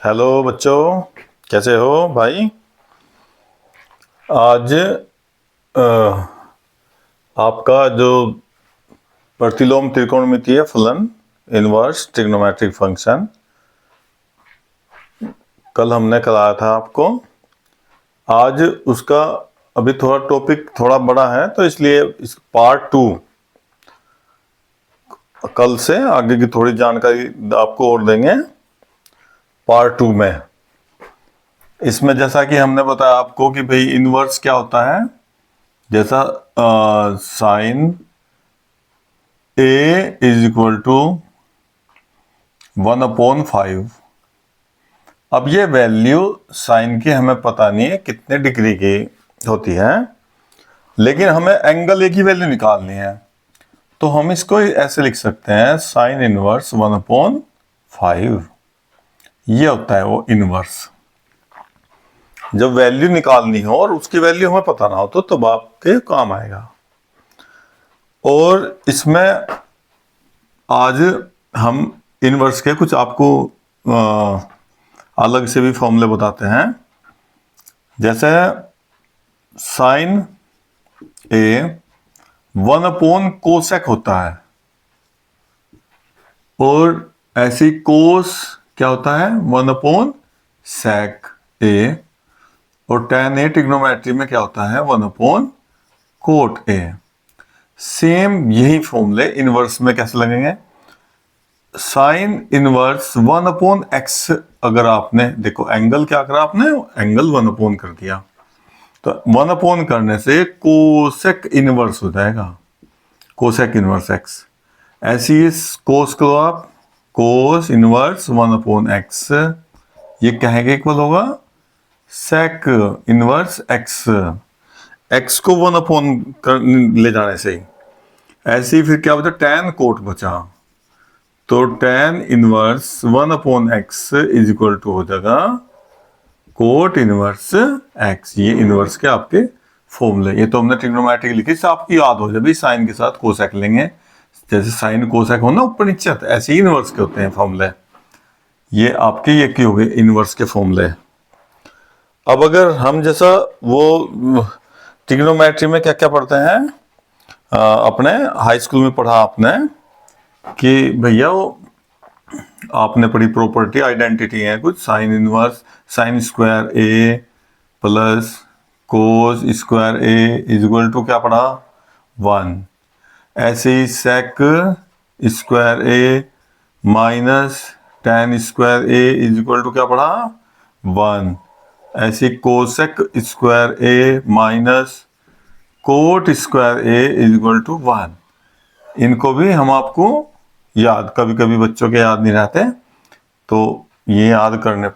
Hello बच्चों, कैसे हो भाई। आज अ, आपका जो प्रतिलोम त्रिकोणमितीय फलन इनवर्स ट्रिग्नोमेट्रिक फंक्शन कल हमने कराया था आपको। आज उसका अभी थोड़ा टॉपिक थोड़ा बड़ा है, तो इसलिए इस पार्ट 2 कल से आगे की थोड़ी जानकारी आपको और देंगे पार्ट 2 में। इसमें जैसा कि हमने बताया आपको कि भाई इनवर्स क्या होता है, जैसा sine a is equal to 1/5। अब ये वैल्यू साइन की हमें पता नहीं है कितने डिग्री की होती है, लेकिन हमें एंगल ए की वैल्यू निकालनी है। तो हम इसको ऐसे लिख सकते हैं, साइन इनवर्स 1/5। ये होता है वो इनवर्स। जब वैल्यू निकालनी हो और उसकी वैल्यू हमें पता ना हो तो तब आपके काम आएगा। और इसमें आज हम इनवर्स के कुछ आपको अलग से भी फॉर्मूले बताते हैं। जैसे साइन ए 1/कोसेक होता है, और ऐसी कोस क्या होता है 1/सेक ए, और tan ए ट्रिग्नोमेट्री में क्या होता है 1/कोट ए। सेम यही फॉर्मूले इनवर्स में कैसे लगेंगे। साइन इनवर्स 1/x, अगर आपने देखो एंगल क्या करा, आपने एंगल 1/, कर दिया, तो 1/, करने से कोसेक इनवर्स हो जाएगा, कोसेक इनवर्स x। ऐसी इस कोस को आप कोस इनवर्स 1/x, ये कहेंगे इक्वल होगा सेक इनवर्स x। x को 1/, ले जाने से ही ऐसे ही फिर क्या बचा, tan कोट बचा, तो tan inverse 1/x is equal to हो जाएगा कोट इनवर्स x। ये इनवर्स के आपके फॉर्मूले, ये तो हमने ट्रिग्नोमेट्री लिखी, इससे आपकी याद हो जाए भाई साइन के साथ कोसेक लेंगे। जैसे साइन कोसेक हो ना ऊपर नीचे, ऐसे ही इनवर्स के होते हैं फॉर्मूले। ये आपके ये की हो गए इनवर्स के फॉर्मूले। अब अगर हम जैसा वो ट्रिग्नोमेट्री में क्या क्या पढ़ते हैं, अपने हाई स्कूल में पढ़ा आपने कि भैया वो आपने पढ़ी प्रॉपर्टी आइडेंटिटी है कुछ, sine inverse sine square A plus cos square A is equal to क्या पढ़ा 1। ऐसे ही sec square A minus tan square A is equal to क्या पढ़ा 1। ऐसे cosec square A minus cot square A is equal to 1। इनको भी हम आपको याद, कभी कभी बच्चों के याद नहीं रहते, तो ये याद करने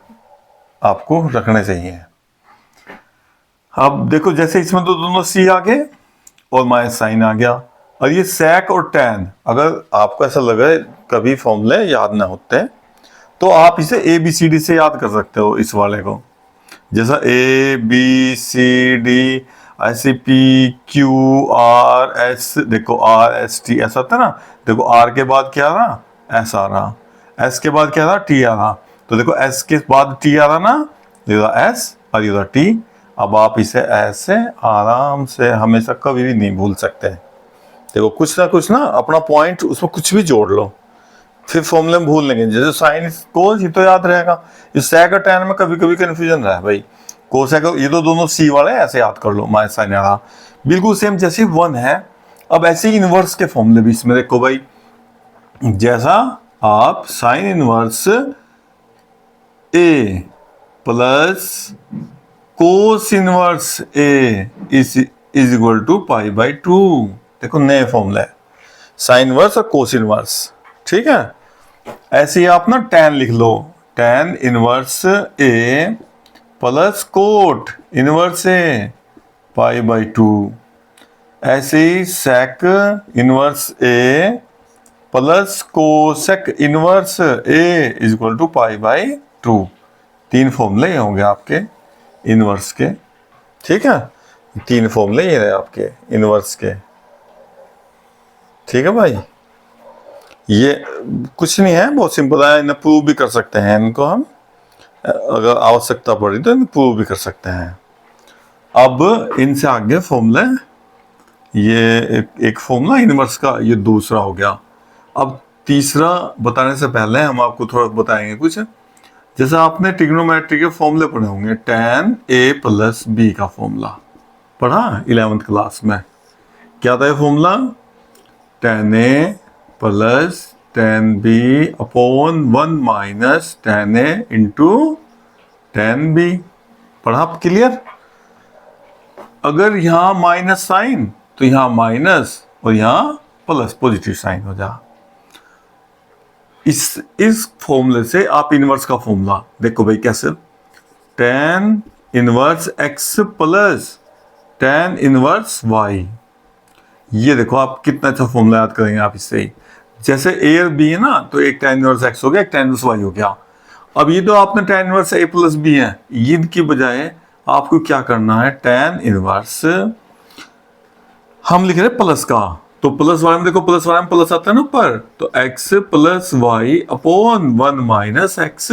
आपको रखने चाहिए। अब देखो जैसे इसमें तो दोनों सी आ गए और माइनस साइन आ गया, और ये सेक और टैन, अगर आपको ऐसा लगे कभी फॉर्मूले याद ना होते तो आप इसे ए बी सी डी से याद कर सकते हो इस वाले को। जैसा ए बी सी डी, ऐसे पी क्यू आर एस, देखो आर एस टी ऐसा होता है ना, देखो आर के बाद क्या आ रहा एस आ रहा, एस के बाद क्या आ रहा टी आ रहा, तो देखो एस के बाद टी आ रहा ना, ये एस और ये टी। अब आप इसे ऐसे आराम से हमेशा कभी भी नहीं भूल सकते। देखो कुछ ना अपना पॉइंट उसमें कुछ भी जोड़ लो, फिर फॉर्मूले में भूल लेंगे। जैसे साइन कोस ये तो याद रहेगा, इस सेक और टैन में कभी कभी कंफ्यूजन रहा है भाई, कोसेक ये तो दोनों सी वाले ऐसे याद कर लो, माइनस साइन आ रहा बिल्कुल सेम जैसे 1 है। अब ऐसे ही इनवर्स के फॉर्मूले भी इसमें देखो भाई, जैसा आप sine inverse A plus cos inverse A is equal to π/2। देखो नए फॉर्मूला है साइन इनवर्स और कोस इनवर्स, ठीक है। ऐसे ही आप ना tan लिख लो, tan inverse A plus cot inverse A π/2। ऐसे ही sec inverse A plus cosec inverse A is equal to π/2। 3 फॉर्मूले होंगे आपके इनवर्स के, ठीक है। 3 फॉर्मूले ये रहे आपके इनवर्स के, ठीक है भाई। ये कुछ नहीं है, बहुत सिंपल है, इन्हें प्रूव भी कर सकते हैं इनको हम। अगर आवश्यकता पड़ी तो इन्हें प्रूव भी कर सकते हैं। अब इनसे आगे फॉर्मूला, ये एक फॉर्मूला इनवर्स का, ये दूसरा हो गया। अब तीसरा बताने से पहले हम आपको थोड़ा बताएंगे कुछ। जैसे आपने ट्रिग्नोमेट्री के फॉर्मूले पढ़े होंगे, tan a प्लस बी का फॉर्मूला पढ़ा 11th क्लास में। क्या था ये formula? tan a plus tan b upon 1 minus tan a into tan b। पढ़ा आप? क्लियर? अगर यहां माइनस साइन तो यहां माइनस और यहां प्लस, पॉजिटिव साइन हो जा। इस फॉर्मूले से आप इनवर्स का फॉर्मूला देखो भाई कैसे, tan inverse x plus tan inverse y। ये देखो आप कितना अच्छा फॉर्मूला याद करेंगे आप इससे ही। जैसे a और b है ना, तो एक tan इनवर्स x हो गया, एक tan इनवर्स y हो गया। अब ये तो आपने tan inverse a plus b है, इनकी बजाय आपको क्या करना है, tan इनवर्स हम लिख रहे हैं प्लस का, तो प्लस वाले में देखो, प्लस वाले में प्लस आता है ना ऊपर, तो x plus y upon 1 minus x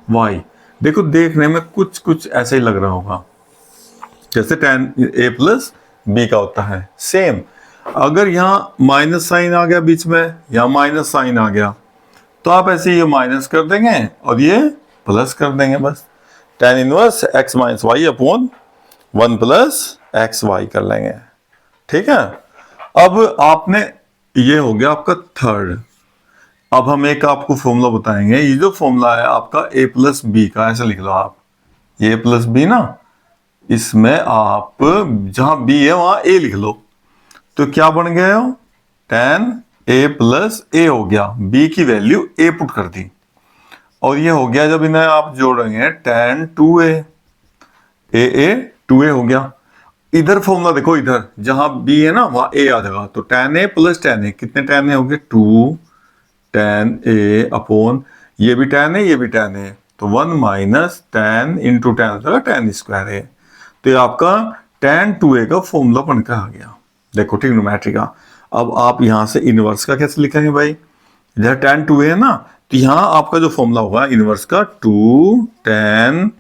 y. देखो देखने में कुछ कुछ ऐसे ही लग रहा होगा जैसे tan a प्लस b का होता है। सेम अगर यहाँ माइनस साइन आ गया बीच में, यहाँ माइनस साइन आ गया, तो आप ऐसे ये माइनस कर देंगे और ये प्लस कर देंगे बस। tan inverse x minus y upon 1 plus x y कर लेंगे। ठीक है? अब आपने, ये हो गया आपका थर्ड। अब हम एक आपको फॉर्मूला बताएंगे। ये जो फॉर्मूला है आपका a प्लस बी का, ऐसे लिख लो आप, a प्लस बी ना, इसमें आप जहां b है वहां a लिख लो, तो क्या बन गया हो, tan a प्लस a हो गया, b की वैल्यू a पुट कर दी, और ये हो गया जब इन्हें आप जोड़ेंगे tan 2a, a 2a हो गया। इधर फॉर्मूला देखो, इधर जहां b है ना वहां a आ जाएगा, तो tan a plus tan a, कितने tan a हो गए, 2 tan a अपॉन, ये भी tan a ये भी tan a, तो 1 माइनस tan इंटू tan हो जाएगा tan स्क्वायर a। तो ये आपका tan 2a का फॉर्मूला बनकर आ गया, देखो ट्रिग्नोमेट्री का। अब आप यहां से इनवर्स का कैसे लिखेंगे भाई, इधर tan 2a है ना, तो यहां आपका जो फॉर्मूला होगा इनवर्स का, 2 tan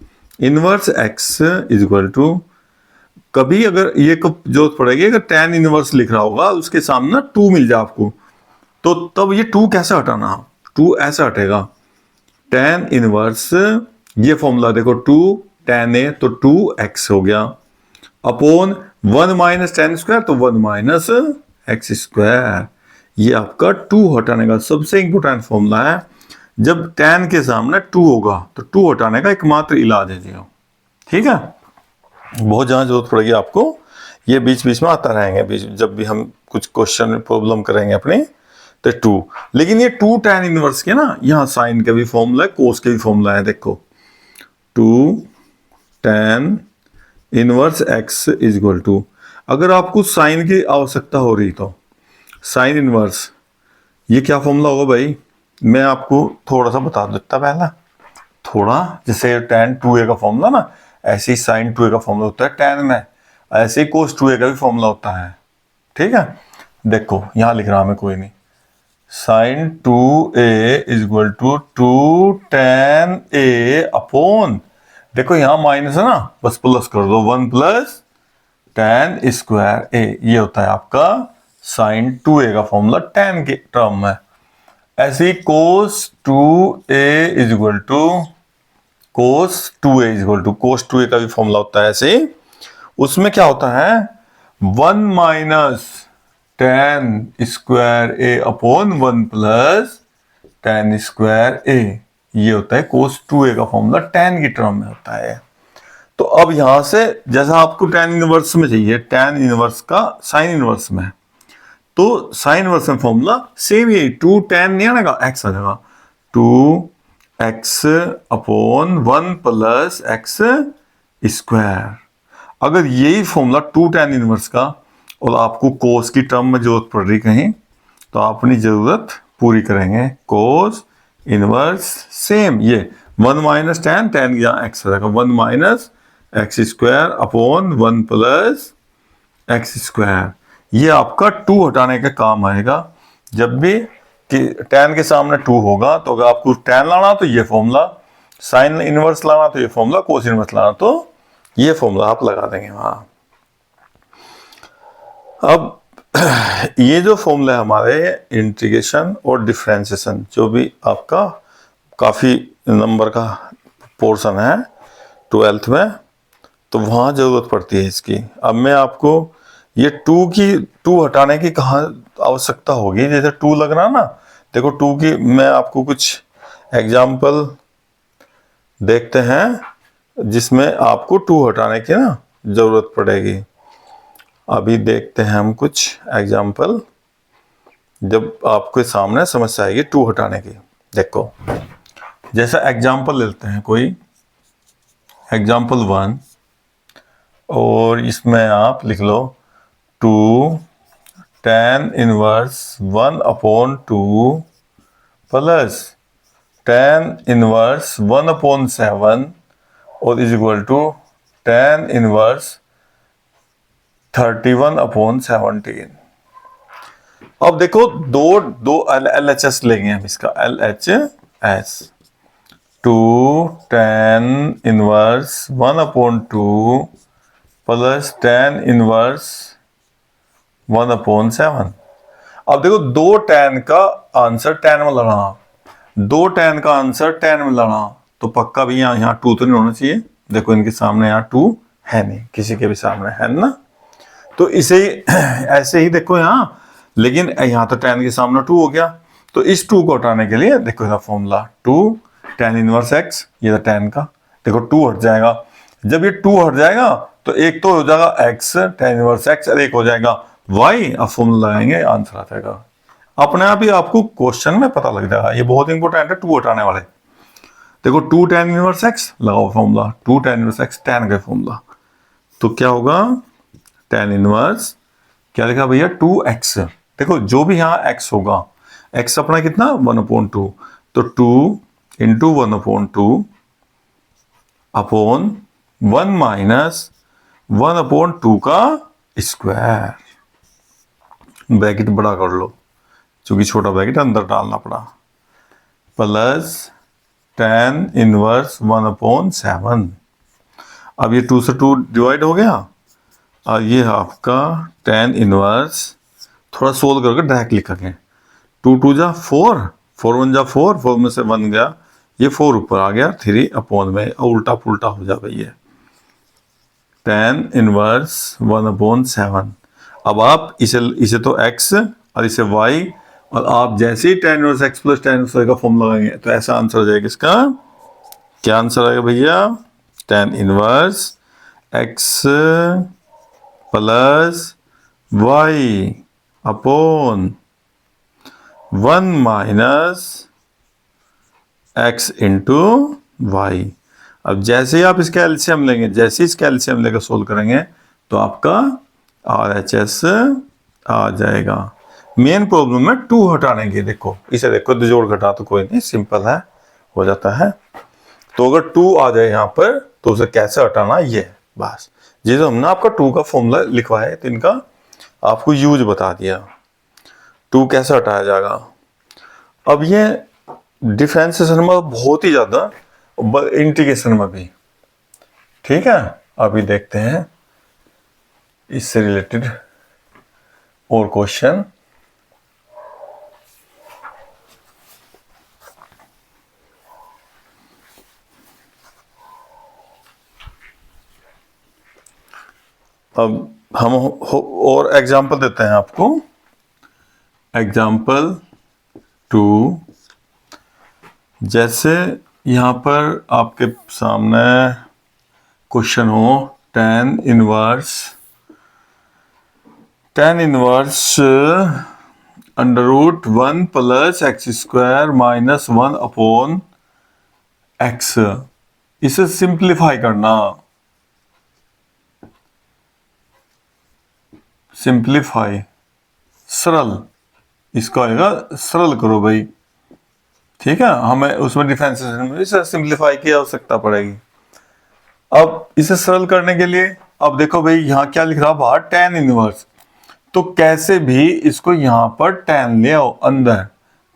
inverse x is equal to, कभी अगर ये कब जरूरत पड़ेगी, अगर tan इनवर्स लिख रहा होगा उसके सामने 2 मिल जाए आपको, तो तब ये 2 कैसे हटाना, 2 ऐसे हटेगा, tan इनवर्स, ये फॉर्मूला देखो 2 tan a, तो 2x हो गया, अपॉन 1 माइनस tan स्क्वायर, तो 1 माइनस एक्स स्क्वायर। ये आपका 2 हटाने का सबसे इंपॉर्टेंट फॉर्मूला है। जब tan के सामने 2 होगा तो 2 हटाने का एकमात्र इलाज है जी। ठीक है? बहुत जहां जरूरत पड़ेगी आपको, ये बीच बीच में आता रहेंगे, बीच जब भी हम कुछ क्वेश्चन प्रॉब्लम करेंगे अपने, तो 2। लेकिन ये 2 tan इनवर्स के ना, यहाँ साइन का भी फॉर्मूला है, कोस का भी फॉर्मूला है, देखो 2 tan inverse x is equal to, अगर आपको साइन की आवश्यकता हो रही तो साइन इनवर्स, ये क्या फॉर्मूला होगा भाई, मैं आपको थोड़ा सा बता देता पहला, थोड़ा, जैसे tan 2a का फॉर्मूला ना, ऐसे ही sin 2a का फॉर्मूला होता है tan में, ऐसे ही cos 2a का भी फॉर्मूला होता है। ठीक है? देखो यहां लिख रहा मैं, कोई नहीं, sin 2a is equal to 2 tan a upon, देखो यहां माइनस है ना, बस प्लस कर दो, 1 प्लस tan स्क्वायर a, ये होता है आपका sin 2a का फॉर्मूला tan के टर्म में। ऐसे ही cos 2a is equal to, cos 2a is equal to, cos 2a का भी फॉर्मूला होता है ऐसे, उसमें क्या होता है, 1 minus tan square a upon 1 plus tan square a, ये होता है cos 2a का फॉर्मूला, tan की टर्म में होता है। तो अब यहां से जैसा आपको tan इनवर्स में चाहिए, tan इनवर्स का sin इनवर्स में, तो sin इनवर्स में फॉर्मूला सेम यही, 2 tan नहीं आएगा, x आ जाएगा, 2x upon 1 plus x square. अगर यही फॉर्मूला 2 tan इनवर्स का, और आपको कोस की टर्म में जरूरत पड़ रही कहीं, तो आप अपनी जरूरत पूरी करेंगे, कोस इनवर्स सेम, ये 1 माइनस tan, tan यहाँ x आ जाएगा, 1 minus x square upon 1 plus x square. ये आपका 2 हटाने का काम आएगा, जब भी कि tan के सामने 2 होगा, तो अगर आपको tan लाना तो ये फॉर्मूला, साइन इनवर्स लाना तो ये फॉर्मूला, कोस इनवर्स लाना तो ये फॉर्मूला आप लगा देंगे वहां। अब ये जो फॉर्मूला है हमारे इंटीग्रेशन और डिफरेंशिएशन, जो भी आपका काफी नंबर का पोर्शन है 12th में, तो वहां जरूरत पड़ती है इसकी। अब मैं आपको ये 2 हटाने की कहाँ आवश्यकता होगी, जैसे 2 लग रहा ना, देखो 2 की मैं आपको कुछ एग्जाम्पल देखते हैं जिसमें आपको 2 हटाने की ना जरूरत पड़ेगी। अभी देखते हैं हम कुछ एग्जाम्पल, जब आपके सामने समस्या आएगी 2 हटाने की। देखो जैसा एग्जाम्पल लेते हैं कोई एग्जाम्पल 1, और इसमें आप लिख लो 2 tan inverse 1/2 plus tan inverse 1/7 और is equal to tan inverse 31/17। अब देखो दो LHS लेंगे हम, इसका LHS 2 tan inverse 1/2 plus tan inverse 1/7। अब देखो 2 tan का आंसर 10 में लाना, 2 tan का आंसर 10 में लाना, तो पक्का भी यहाँ 2 तो नहीं होना चाहिए। देखो इनके सामने यहाँ 2 है नहीं, किसी के भी सामने है ना, तो इसे ऐसे ही देखो यहाँ, लेकिन यहाँ तो 10 के सामने 2 हो गया, तो इस 2 को हटाने के लिए देखो इसका फॉर्मूला 2 tan इनवर्स x, ये था 10 का, देखो 2 हट जाएगा। जब ये 2 हट जाएगा तो एक तो हो जाएगा x tan इनवर्स x और एक हो जाएगा y। अब फॉर्मूला लगाएंगे, आंसर आ जाएगा अपने आप ही, आपको क्वेश्चन में पता लग जाएगा। ये बहुत इंपॉर्टेंट है 2 हटाने वाले। देखो 2 tan इनवर्स x लगाओ formula, 2 tan inverse x tan का फॉर्मूला, तो क्या होगा tan इनवर्स क्या लिखा भैया 2x। देखो जो भी यहाँ x होगा, x अपना कितना 1/2, तो 2 इंटू 1/2 अपॉन 1 माइनस 1/2 का स्क्वायर, ब्रैकेट बड़ा कर लो क्योंकि छोटा ब्रैकेट अंदर डालना पड़ा, प्लस tan इनवर्स 1/7। अब ये 2 से 2 डिवाइड हो गया, और ये आपका tan इनवर्स, थोड़ा सोल्व करके डायरेक्ट लिखेंगे, 2 2 जा 4, 4 1 जा 4, 4 में से 1 गया, ये 4 ऊपर आ गया 3 अपॉन में, उल्टा पुल्टा हो जा भाई ये tan इनवर्स 1/7। अब आप इसे तो x और इसे y, और आप जैसे ही tan inverse x plus tan inverse y का फॉर्म लगाएंगे तो ऐसा आंसर हो जाएगा इसका। क्या आंसर आएगा भैया, tan inverse x plus y upon 1 minus x into y। अब जैसे ही आप इसका एलसीएम लेंगे, जैसे ही इसका एलसीएम लेकर सोल्व करेंगे तो आपका RHS आ जाएगा। मेन प्रॉब्लम है 2 हटाने की, देखो इसे देखो, जोड़ घटा तो कोई नहीं, सिंपल है, हो जाता है। तो अगर 2 आ जाए यहाँ पर तो उसे कैसे हटाना, ये बस जैसे हमने आपका 2 का फॉर्मूला लिखवाया है तो इनका आपको यूज बता दिया, 2 कैसे हटाया जाएगा। अब ये डिफरेंशिएशन में बहुत ही ज्यादा, इंटीग्रेशन में भी, ठीक है। अभी देखते हैं इससे रिलेटेड और क्वेश्चन। अब हम और एग्जांपल देते हैं आपको। एग्जांपल 2, जैसे यहाँ पर आपके सामने क्वेश्चन हो tan inverse √1 plus x square minus 1 upon x, इसे सिंप्लीफाई करना, सिंप्लीफाई सरल, इसका आएगा सरल करो भाई, ठीक है। हमें उसमें डिफरेंशिएशन में इसे सिंप्लीफाई की आवश्यकता पड़ेगी। अब इसे सरल करने के लिए, अब देखो भाई यहाँ क्या लिख रहा बाहर tan इनवर्स, तो कैसे भी इसको यहाँ पर tan ले आओ अंदर,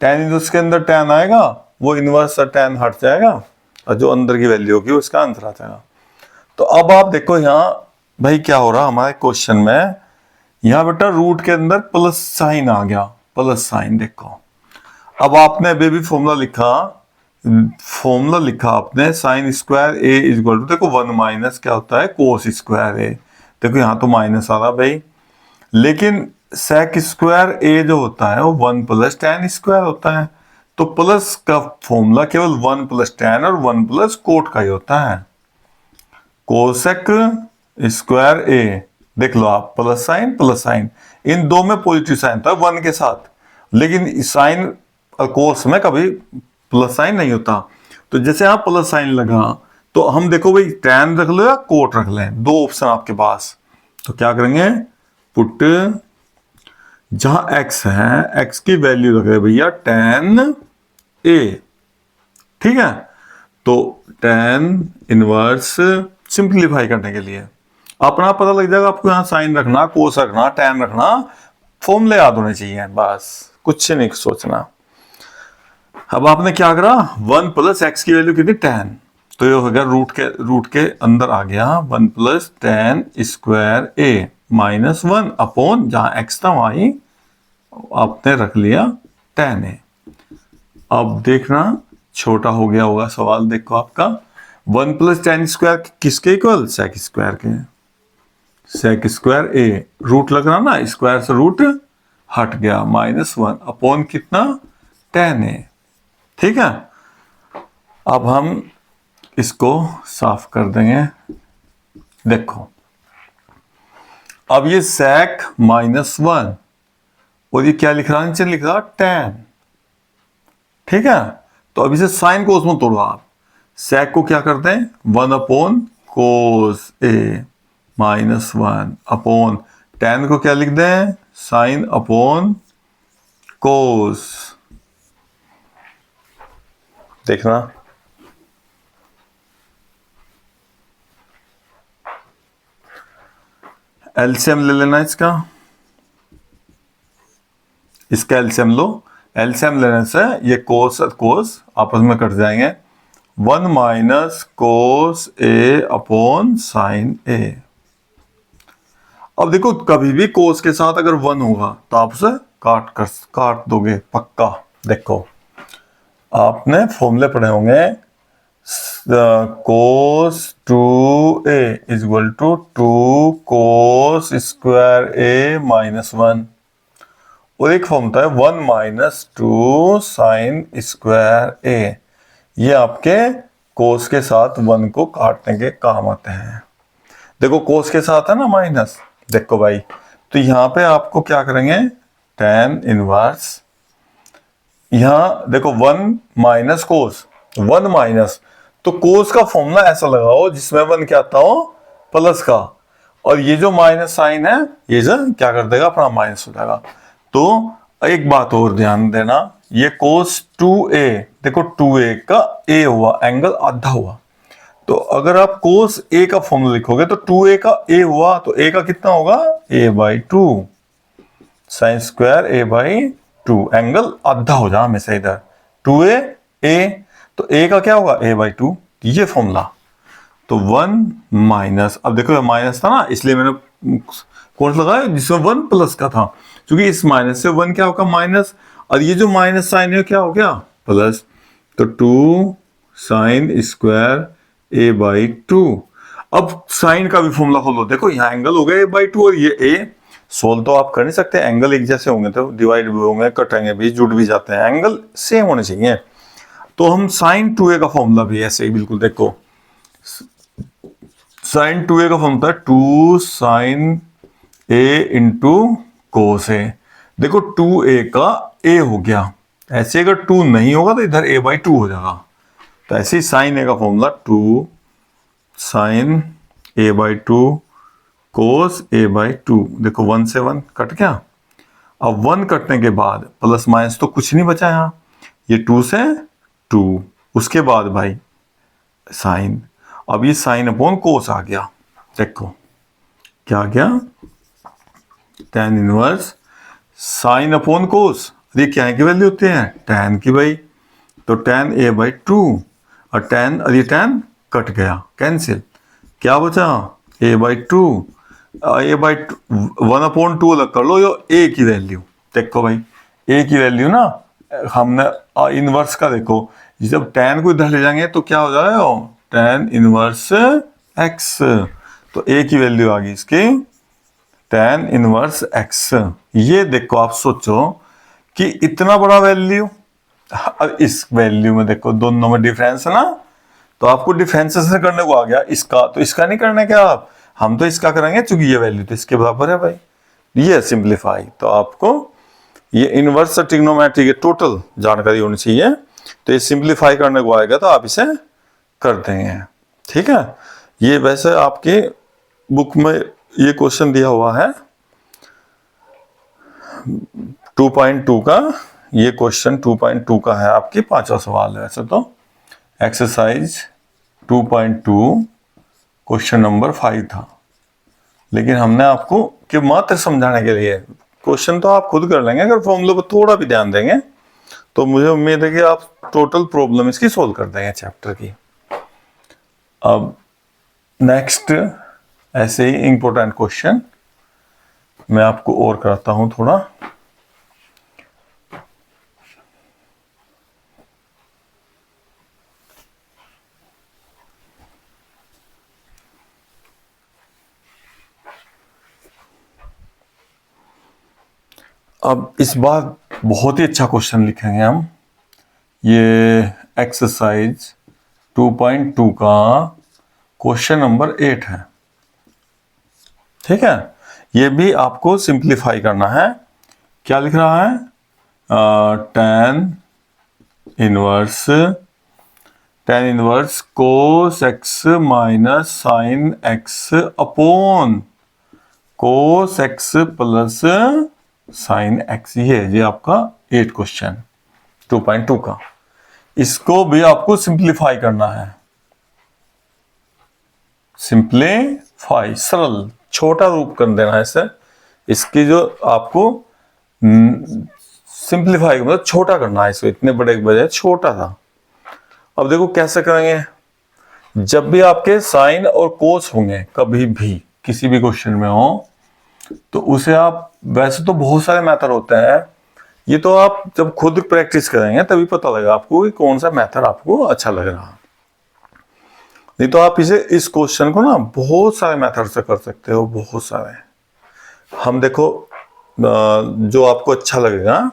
tan इनवर्स के अंदर tan आएगा, वो इनवर्स से tan हट जाएगा, और जो अंदर की वैल्यू होगी उसका आंसर आ जाएगा। तो अब आप देखो यहाँ भाई क्या हो रहा हमारे क्वेश्चन में, यहाँ बेटा रूट के अंदर प्लस साइन आ गया, प्लस साइन। देखो अब आपने अभी भी फॉर्मूला लिखा आपने sine square A is equal to, देखो 1 माइनस क्या होता है कोस स्क्वायर ए। देखो यहाँ तो माइनस आ रहा भाई, लेकिन सेक स्क्वायर ए जो होता है वो 1 प्लस टेन स्क्वायर होता है। तो प्लस का फॉर्मूला केवल 1 प्लस टेन और 1 प्लस कोट का ही होता है। कोसेक स्क्वायर ए, देख लो आप, प्लस साइन, इन दो में पॉजिटिव साइन था 1 के साथ, लेकिन साइन कोस में कभी प्लस साइन नहीं होता। तो जैसे आप प्लस साइन लगा तो हम देखो भाई टैन रख लो या कोट रख लें, दो ऑप्शन आपके पास। तो क्या करेंगे, पुट जहां एक्स है एक्स की वैल्यू रख रहे भैया टैन ए, ठीक है। तो टैन इनवर्स सिंप्लीफाई करने के लिए अपना पता लग जाएगा आपको, यहाँ साइन रखना, कोस रखना, टैन रखना, फॉर्मूले याद होने चाहिए, बस कुछ नहीं सोचना। अब आपने क्या करा, 1 प्लस एक्स की वैल्यू कितनी, टैन, तो ये हो गया रूट के अंदर आ गया 1 plus tan square A minus 1 upon जहां एक्स था वहीं आपने रख लिया टैन ए। अब देखना छोटा हो गया होगा सवाल, देखो आपका 1 प्लस टैन स्क्वायर किसके इक्वल, सेक स्क्वायर के, सेक स्क्वायर ए, रूट लग रहा ना, स्क्वायर से रूट हट गया, माइनस 1 अपॉन कितना, टैन ए, ठीक है। अब हम इसको साफ कर देंगे। देखो अब ये सेक माइनस 1 और ये क्या लिख रहा है, नीचे लिख रहा टैन, ठीक है। तो अब इसे साइन कोस में तोड़ो आप, सेक को क्या करते हैं 1 अपॉन कोस ए माइनस 1 अपॉन टैन को क्या लिख दें, साइन अपॉन कोस। देखना एलसीएम ले लेना इसका एलसीएम लो। एलसीएम लेने से ये कोस और कोस आपस में कट जाएंगे, 1 माइनस कोस ए अपॉन साइन ए। अब देखो कभी भी कोस के साथ अगर 1 होगा तो आप उसे काट दोगे पक्का। देखो आपने फॉर्मूले पढ़े होंगे, cos 2a is equal to 2 cos square a minus 1, और एक फॉर्म होता है 1 माइनस 2 साइन स्क्वायर a। ये आपके कोस के साथ 1 को काटने के काम आते हैं। देखो कोस के साथ है ना माइनस, देखो भाई, तो यहां पे आपको क्या करेंगे, tan इनवर्स, यहां देखो 1 माइनस कोस, 1 माइनस, तो कोस का फॉर्मूला ऐसा लगाओ जिसमें 1 क्या आता हो, प्लस का, और ये जो माइनस साइन है ये जो क्या कर देगा, अपना माइनस हो जाएगा। तो एक बात और ध्यान देना, ये कोस 2a, देखो 2a का a हुआ, एंगल आधा हुआ, तो अगर आप कोस a का फॉर्मूला लिखोगे तो 2a का a हुआ, तो a का कितना होगा, a/2 sine square a/2, angle आधा हो जाए हमेशा इधर, 2a a, तो a का क्या होगा, a/2, ये फॉर्मूला। तो 1 माइनस, अब देखो माइनस था ना इसलिए मैंने कौन सा लगाया जिसमें 1 प्लस का था, क्योंकि इस माइनस से 1 क्या होगा, माइनस, और ये जो माइनस साइन है क्या हो गया, प्लस, तो 2 साइन स्क्वायर a/2। अब साइन का भी फॉर्मूला खोलो, देखो यहाँ एंगल हो गया a/2 और ये a, सोल्व तो आप कर नहीं सकते, एंगल एक जैसे होंगे तो डिवाइड भी होंगे, कटेंगे भी, जुड़ भी जाते हैं, एंगल सेम होने चाहिए। तो हम साइन 2a का फॉर्मूला भी ऐसे ही बिल्कुल, देखो साइन 2a का फॉर्मूला है 2 साइन a इंटू कोस ए। देखो 2a का a हो गया, ऐसे अगर 2 नहीं होगा तो इधर a/2 हो जाएगा, तो ऐसे ही साइन a का फॉर्मूला 2 साइन a/2 कोस a/2। देखो 1 से 1 कट गया, अब 1 कटने के बाद प्लस माइनस तो कुछ नहीं बचा यहाँ, ये 2 से 2, उसके बाद भाई साइन, अब ये साइन अपॉन कोस आ गया, देखो क्या आ गया, tan इनवर्स साइन अपॉन कोस, ये क्या की वैल्यू होती है, tan की भाई, तो tan a/2, और टेन, और ये टेन कट गया, कैंसिल, क्या बचा a/2, a/2 1/2 अलग कर लो, यो a की वैल्यू देखो भाई, a की वैल्यू ना हमने इनवर्स का देखो, जब tan को इधर ले जाएंगे तो क्या हो जाएगा, tan इनवर्स x, तो a की वैल्यू आ गई इसकी tan इनवर्स x। ये देखो आप सोचो कि इतना बड़ा वैल्यू, अब इस वैल्यू में देखो दोनों में डिफरेंस है ना, तो आपको डिफरेंसेस से करने को आ गया, इसका तो इसका नहीं करने क्या आप, हम तो इसका करेंगे क्योंकि ये वैल्यू तो इसके बराबर है भाई, ये सिंप्लीफाई। तो आपको ये इनवर्स ट्रिग्नोमेट्री की टोटल जानकारी होनी चाहिए, तो ये सिंप्लीफाई करने को आएगा तो आप इसे कर देंगे, ठीक है। ये वैसे आपके बुक में ये क्वेश्चन दिया हुआ है 2.2 का, ये क्वेश्चन 2.2 का है, आपकी 5वां सवाल है वैसे तो, एक्सरसाइज 2.2 क्वेश्चन नंबर 5 था, लेकिन हमने आपको कि मात्र समझाने के लिए, क्वेश्चन तो आप खुद कर लेंगे अगर फॉर्मूले पर थोड़ा भी ध्यान देंगे, तो मुझे उम्मीद है कि आप टोटल प्रॉब्लम इसकी सोल्व कर देंगे चैप्टर की। अब नेक्स्ट ऐसे ही इंपॉर्टेंट क्वेश्चन मैं आपको और कराता हूं थोड़ा। अब इस बार बहुत ही अच्छा क्वेश्चन लिखेंगे हम, ये एक्सरसाइज 2.2 का क्वेश्चन नंबर 8 है, ठीक है। ये भी आपको सिंप्लीफाई करना है, क्या लिख रहा है, tan inverse cos x minus sin x upon cos x plus sin x, ये आपका 8 क्वेश्चन 2.2 का, इसको भी आपको सिंप्लीफाई करना है, सिंप्लीफाई सरल छोटा रूप कर देना है इसे, इसकी जो आपको सिंप्लीफाई मतलब छोटा करना है इसको, इतने बड़े के बजाय छोटा था। अब देखो कैसे करेंगे, जब भी आपके साइन और कोस होंगे कभी भी किसी भी क्वेश्चन में हो, तो उसे आप, वैसे तो बहुत सारे मेथड होते हैं, ये तो आप जब खुद प्रैक्टिस करेंगे तभी पता लगेगा आपको कि कौन सा मेथड आपको अच्छा लग रहा, नहीं तो आप इसे इस क्वेश्चन को ना बहुत सारे मेथड से कर सकते हो, बहुत सारे। हम देखो जो आपको अच्छा लगेगा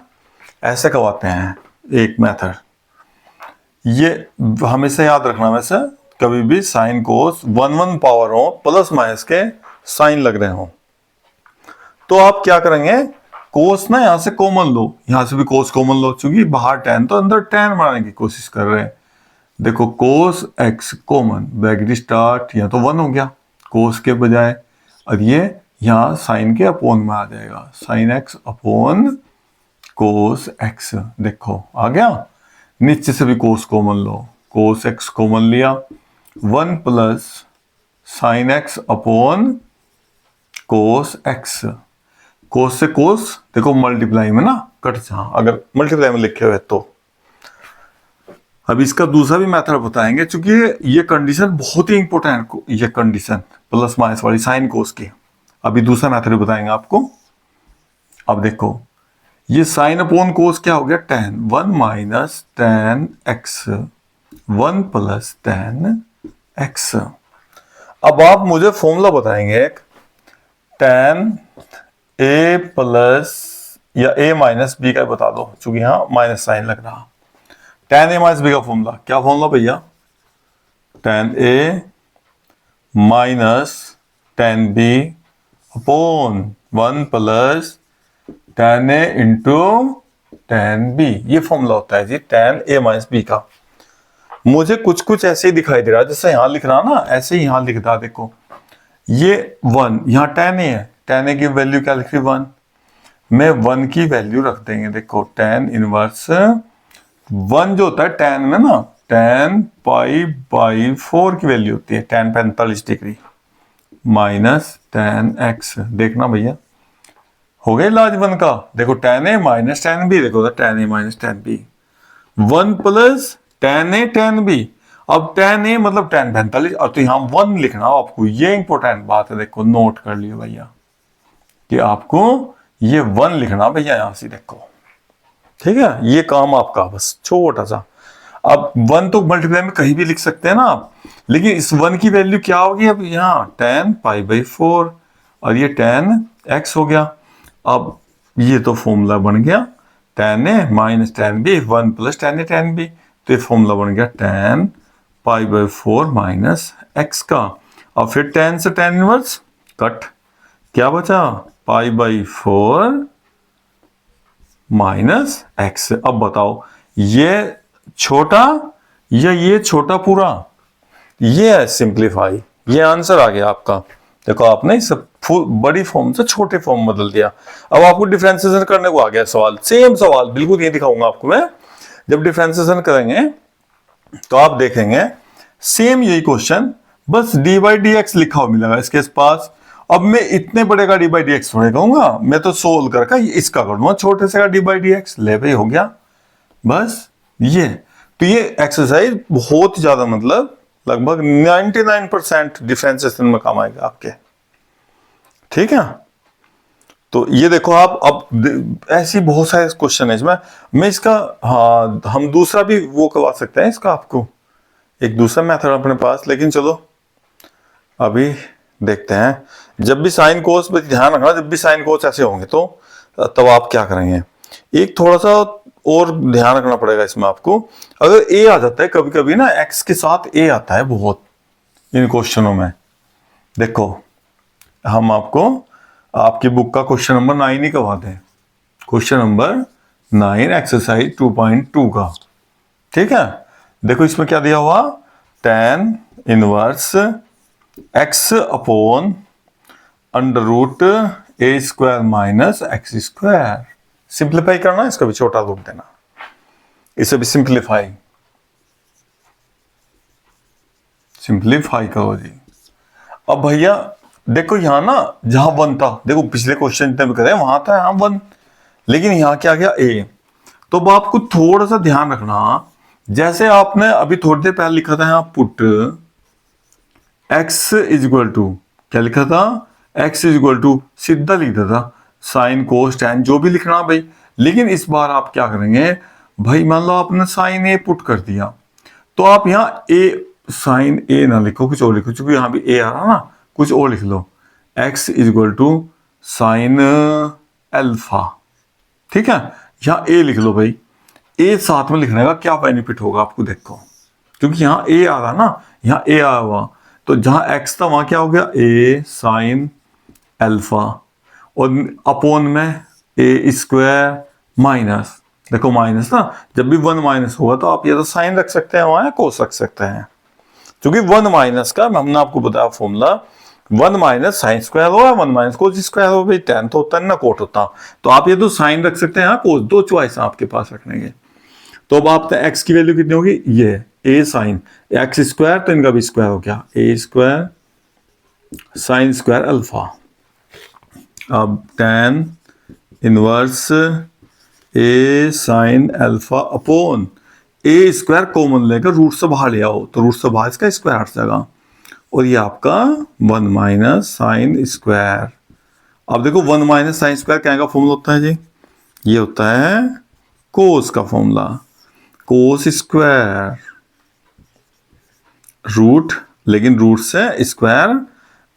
ऐसे करवाते हैं एक मेथड, ये हमेशा याद रखना, वैसे कभी भी साइन कोस 1 पावर हो, प्लस माइनस के साइन लग रहे हो, तो आप क्या करेंगे, कोस ना यहां से कॉमन लो, यहां से भी कोस कॉमन लो, क्योंकि बाहर tan तो अंदर tan बनाने की कोशिश कर रहे हैं। देखो कोस x कॉमन, ब्रैकेट स्टार्ट, यहाँ तो 1 हो गया कोस के बजाय, और ये यहाँ साइन के अपॉन में आ जाएगा, sine x upon cos x, देखो आ गया, नीचे से भी कोस कॉमन लो, कोस x कॉमन लिया, 1 plus sine x upon cos x, cos से कोस देखो मल्टीप्लाई में ना कट जा, अगर मल्टीप्लाई में लिखे हुए तो। अब इसका दूसरा भी मेथड बताएंगे, क्योंकि ये कंडीशन बहुत ही इंपॉर्टेंट, ये कंडीशन प्लस माइनस वाली साइन कोस की, अभी दूसरा मेथड बताएंगे आपको। अब देखो ये साइन अपॉन कोस क्या हो गया, tan, 1 minus tan x, 1 plus tan x। अब आप मुझे फॉर्मूला बताएंगे एक, tan a प्लस या a माइनस b का बता दो, क्योंकि यहाँ माइनस साइन लग रहा, tan a माइनस b का फॉर्मूला क्या, फॉर्मूला भैया, tan a minus tan b upon 1 plus tan a into tan b, ये फॉर्मूला होता है जी tan a माइनस b का। मुझे कुछ कुछ ऐसे ही दिखाई दे रहा है, जैसे यहां लिख रहा ना ऐसे ही यहां लिख रहा, देखो ये 1, यहां tan a है, tan a की वैल्यू क्या लिख रही 1, मैं 1 की वैल्यू रख देंगे, देखो tan इनवर्स 1 जो होता है tan में ना, tan π/4 की वैल्यू होती है, tan 45 degree minus tan x, देखना भैया हो गया इलाज 1 का, देखो tan a minus tan b, देखो tan a minus tan b, 1 plus tan a tan b, अब tan a मतलब tan 45, और तो यहां 1 लिखना आपको, ये इंपॉर्टेंट बात है, देखो नोट कर लियो भैया कि आपको ये 1 लिखना भैया यहां से, देखो ठीक है, ये काम आपका बस छोटा सा। अब 1 तो मल्टीप्लाई में कहीं भी लिख सकते हैं ना आप, लेकिन इस 1 की वैल्यू क्या होगी अब यहाँ tan π/4 और ये tan x हो गया। अब ये तो फॉर्मूला बन गया tan a minus tan b 1 plus tan a tan b, तो ये फॉर्मूला बन गया tan π/4 माइनस x का। अब फिर tan से tan इनवर्स कट, क्या बचा π/4 माइनस x। अब बताओ ये छोटा या ये छोटा पूरा, ये है सिंप्लीफाई, ये आंसर आ गया आपका। देखो आपने इस बड़ी फॉर्म से छोटे फॉर्म बदल दिया। अब आपको डिफरेंशिएशन करने को आ गया सवाल, सेम सवाल बिल्कुल ये दिखाऊंगा आपको मैं। जब डिफरेंशिएशन करेंगे तो आप देखेंगे सेम यही क्वेश्चन, बस d/dx लिखा हुआ मिलेगा इसके पास। अब मैं इतने बड़े का d/dx थोड़े कहूंगा, मैं तो सोल्व करके इसका कर दूंगा छोटे से का d/dx, ले भाई हो गया बस ये। तो ये एक्सरसाइज बहुत ज्यादा मतलब लगभग 99% डिफरेंशिएशन में काम आएगा आपके, ठीक है। तो ये देखो आप, अब ऐसी बहुत सारे क्वेश्चन है इसमें, मैं इसका हाँ हम दूसरा भी वो करवा सकते हैं इसका, आपको एक दूसरा मेथड अपने पास, लेकिन चलो अभी देखते हैं। जब भी साइन कोस पे ध्यान रखना, जब भी साइन कोस ऐसे होंगे तो तब आप क्या करेंगे, एक थोड़ा सा और ध्यान रखना पड़ेगा इसमें आपको। अगर ए आ जाता है कभी कभी ना, एक्स के साथ ए आता है बहुत इन क्वेश्चनों में। देखो हम आपको आपकी बुक का क्वेश्चन नंबर 9 ही करवाते हैं, क्वेश्चन नंबर 9 एक्सरसाइज 2.2 का, ठीक है। देखो इसमें क्या दिया हुआ, tan inverse x upon √a² minus x²। Simplify करना, इसका भी छोटा रूप देना, इसे भी सिंप्लीफाई करो जी। अब भैया देखो यहां ना जहां 1 था, देखो पिछले क्वेश्चन जितने भी करे वहां था यहां 1, लेकिन यहां क्या गया a। तो अब आपको थोड़ा सा ध्यान रखना, जैसे आपने अभी थोड़ी देर पहले लिखा था यहां put x is equal to, क्या लिखा था, x इज इक्वल टू सीधा लिख देता था साइन कोस टैन जो भी लिखना भाई। लेकिन इस बार आप क्या करेंगे भाई, मान लो आपने साइन ए पुट कर दिया, तो आप यहाँ ए साइन ए ना लिखो, कुछ और लिखो, क्योंकि यहाँ भी ए आ रहा ना, कुछ और लिख लो, x is equal to sine alpha, ठीक है। यहाँ ए लिख लो भाई, ए साथ में लिखने का क्या बेनिफिट होगा आपको, देखो क्योंकि यहाँ ए आ रहा ना, यहाँ ए आया हुआ, तो जहां x था वहां क्या हो गया a साइन अल्फा, और अपॉन में a² माइनस, देखो माइनस ना, जब भी 1 माइनस होगा तो आप ये तो साइन रख सकते हैं वहां, कोस रख सकते हैं, क्योंकि 1 माइनस का हमने आपको बताया फॉर्मूला 1 माइनस साइन स्क्वायर होगा 1 माइनस कोस स्क्वायर होगा, भाई tan तो होता है ना कोट होता, तो आप ये तो साइन रख सकते हैं, कोस, दो चॉइस आपके पास रखने के। तो अब आप x की वैल्यू कितनी होगी, ये a साइन x², तो इनका भी स्क्वायर हो गया a² साइन स्क्वायर अल्फा। अब tan inverse a sine alpha upon a² common लेकर रूट से बाहर ले आओ, तो रूट से बाहर इसका स्क्वायर हट जाएगा, और ये आपका 1 माइनस साइन स्क्वायर। अब देखो 1 माइनस साइन स्क्वायर क्या का फॉर्मूला होता है जी, ये होता है कोस का फॉर्मूला, कोस स्क्वायर रूट, लेकिन रूट से स्क्वायर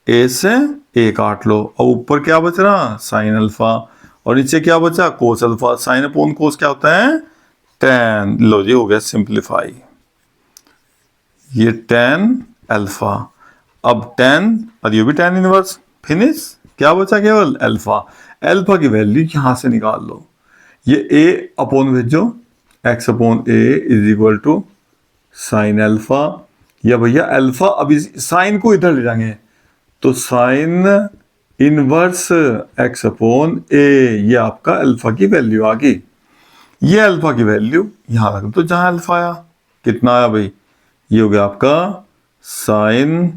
ए से ए काट लो, और ऊपर क्या बच रहा साइन अल्फा, और नीचे क्या बचा कोस अल्फा, साइन अपॉन कोस क्या होता है tan। लो जी हो गया सिंप्लीफाई, ये tan अल्फा, अब tan और ये भी tan इनवर्स, फिनिश, क्या बचा केवल अल्फा। अल्फा की वैल्यू यहां से निकाल लो, ये a अपॉन भेजो x upon a is equal to sine alpha, या भैया अल्फा अभी साइन को इधर ले जाएंगे, तो sine inverse x upon a, ये आपका अल्फा की वैल्यू आ गई। ये अल्फा की वैल्यू यहां रख दो जहां अल्फा आया, कितना आया भाई, ये हो गया आपका sine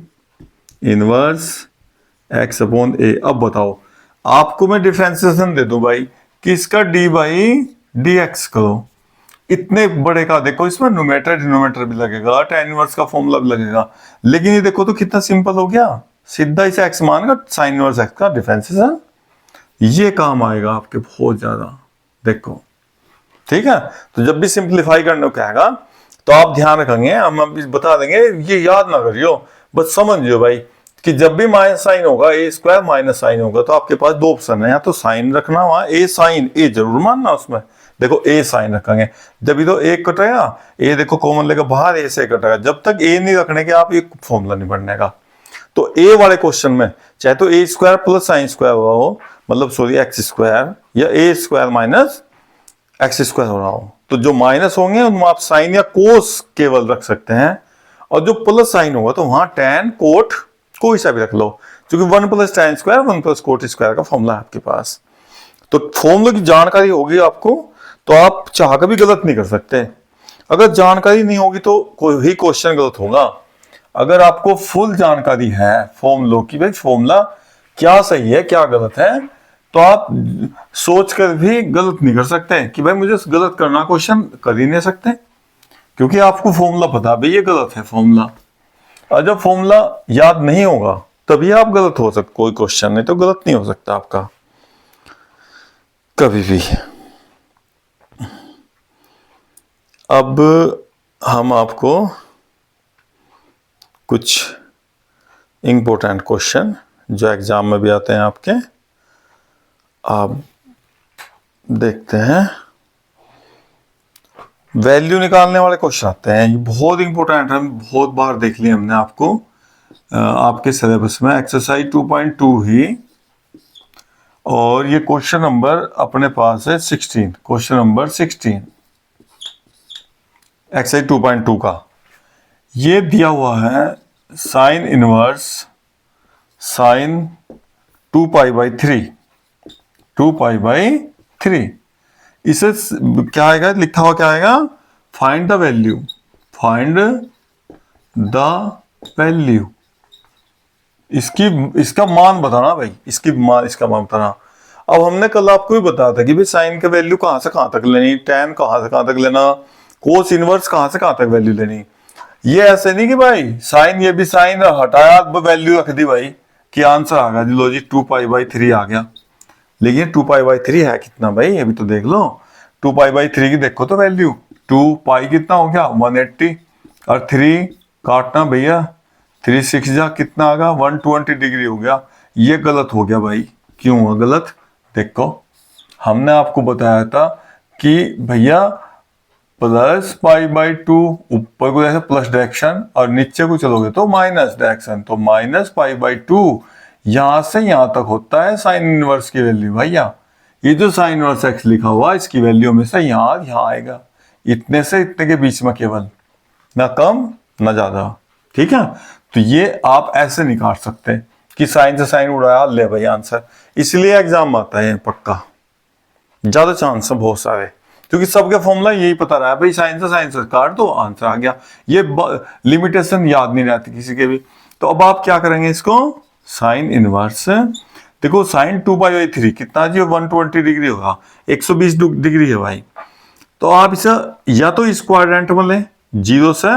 inverse x upon a। अब बताओ आपको मैं डिफरेंशिएशन दे दूं भाई कि इसका d/dx करो, इतने बड़े का देखो, इसमें न्यूमरेटर डिनोमिनेटर भी लगेगा, tan इनवर्स का फॉर्मूला भी लगेगा, लेकिन ये देखो तो कितना सिंपल हो गया, सीधा इसे x मान का साइन इनवर्स x का डिफरेंशिएशन, ये काम आएगा आपके बहुत ज्यादा। देखो ठीक है, तो जब भी सिंप्लीफाई करने को कहेगा तो आप ध्यान रखेंगे, हम अभी बता देंगे, ये याद ना करियो, बस समझ लियो भाई कि जब भी माइनस साइन होगा, ए स्क्वायर माइनस साइन होगा, तो आपके पास दो ऑप्शन है, या तो साइन रखना, वहां ए साइन, ए जरूर मानना उसमें, देखो ए साइन रखेंगे, जब भी तो ए कटेगा, ए देखो कॉमन लेकर बाहर ए से कटेगा, जब तक ए नहीं रखने के आप ये फॉर्मूला नहीं बनने का। तो ए वाले क्वेश्चन में चाहे तो ए स्क्वायर प्लस साइन स्क्वायर हो, मतलब सॉरी एक्स स्क्वायर, या ए स्क्वायर माइनस एक्स स्क्वायर हो रहा हो, तो जो माइनस होंगे उनमें आप साइन या कोस केवल रख सकते हैं, और जो प्लस साइन होगा तो वहां टैन कोट कोई सा भी रख लो, क्योंकि 1 plus tan square 1 plus coat square का फॉर्मूला है आपके पास। तो फॉर्मूले की जानकारी होगी आपको तो आप चाह कर भी गलत नहीं कर सकते। अगर जानकारी नहीं होगी तो कोई भी क्वेश्चन गलत होगा। अगर आपको फुल जानकारी है फॉर्मूलों की, भाई फॉर्मूला क्या सही है क्या गलत है, तो आप सोच कर भी गलत नहीं कर सकते कि भाई मुझे गलत करना, क्वेश्चन कर ही नहीं सकते, क्योंकि आपको फॉर्मूला पता भाई ये गलत है फॉर्मूला। और जब फॉर्मूला याद नहीं होगा तभी आप गलत हो सकते, कोई क्वेश्चन नहीं तो गलत नहीं हो सकता आपका कभी भी। अब हम आपको कुछ इंपॉर्टेंट क्वेश्चन जो एग्जाम में भी आते हैं आपके, आप देखते हैं। वैल्यू निकालने वाले क्वेश्चन आते हैं, ये बहुत इंपॉर्टेंट है, बहुत बार देख लिया हमने आपको आपके सिलेबस में, एक्सरसाइज 2.2 ही, और ये क्वेश्चन नंबर अपने पास है 16, क्वेश्चन नंबर 16 एक्सरसाइज 2.2 का। ये दिया हुआ है sign inverse sign 2 pi by 3, 2 pi by 3, इसे क्या आएगा, लिखा हुआ क्या आएगा, find the value, find the value, इसका मान बताना भाई, इसका मान बताना। अब हमने कल आपको भी बताया था कि भाई साइन का वैल्यू कहां से कहां तक लेनी, टैन कहां से कहां तक लेना, कोस इनवर्स कहां से कहां तक वैल्यू लेनी। ये ऐसे नहीं कि भाई साइन, ये भी साइन हटाया वैल्यू रख दी भाई कि आंसर आ गया जी, लो जी 2 पाई बाई 3 आ गया। लेकिन 2 पाई बाई 3 है कितना भाई, अभी तो देख लो, 2 पाई बाई 3 की देखो तो वैल्यू, 2 पाई कितना हो गया 180, और 3 काटना भैया, 3 6 जा कितना आ गया 120 डिग्री हो गया। ये गलत हो गया भाई, क्यों हुआ गलत, देखो हमने आपको बताया था कि भैया प्लस पाई बाई 2, ऊपर को जैसे प्लस डायरेक्शन और नीचे को चलोगे तो माइनस डायरेक्शन, तो माइनस पाई बाई 2 यहां से यहां तक होता है साइन इनवर्स की वैल्यू भैया। ये जो साइन इनवर्स एक्स लिखा हुआ इसकी वैल्यू में से यहां आएगा, इतने से इतने के बीच में केवल, ना कम ना ज्यादा, ठीक है। तो ये आप ऐसे नहीं काट सकते कि साइन से साइन उड़ाया ले भाई आंसर, इसलिए एग्जाम आता है पक्का, ज्यादा चांस है बहुत सारे, क्योंकि सबके फॉर्मूला यही पता रहा है भाई, साइन से काट दो आंसर आ गया, ये लिमिटेशन याद नहीं रहती किसी के भी। तो अब आप क्या करेंगे, इसको साइन इनवर्स, देखो साइन 2 पाई बाई 3 कितना जी 120 डिग्री होगा, 120 डिग्री है भाई। तो आप इसे या तो इस क्वाड्रेंट में ले, 0 से